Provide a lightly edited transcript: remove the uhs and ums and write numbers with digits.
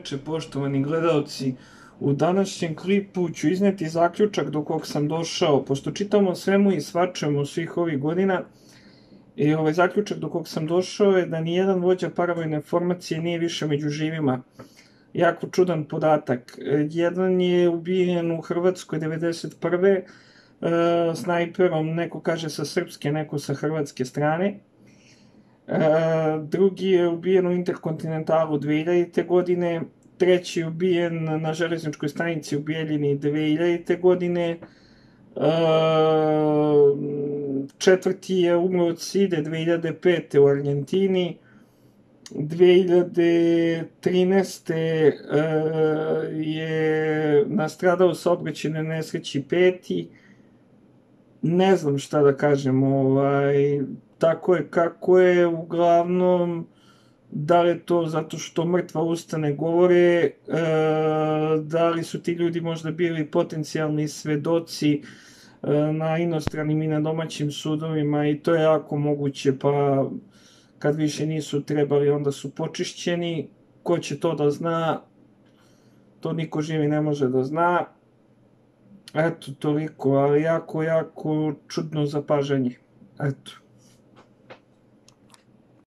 veče, poštovani gledalci. U današnjem klipu ću izneti zaključak do kog sam došao, pošto čitam o svemu i svačemu svih ovih godina. I ovaj zaključak do kog sam došao je da nijedan vođa paravojne formacije nije više među živima. Jako čudan podatak. Jedan je ubijen u Hrvatskoj 91. Snajperom, neko kaže sa srpske, neko sa hrvatske strane. Drugi je ubijen u Interkontinentalu 2000. godine, treći je ubijen na železničkoj stanici u Bijeljini 2000. godine, četvrti je umro od side 2005. u Argentini, 2013. je nastradao u saobraćajnoj nesreći peti. Ne znam šta da kažem, tako je kako je, uglavnom, da li je to zato što mrtva usta ne govore, da li su ti ljudi možda bili potencijalni svedoci na inostranim i na domaćim sudovima, i to je jako moguće, pa kad više nisu trebali onda su počišćeni. Ko će to da zna, to niko živi ne može da zna. Eto, toliko, ali jako čudno zapažanje. Eto.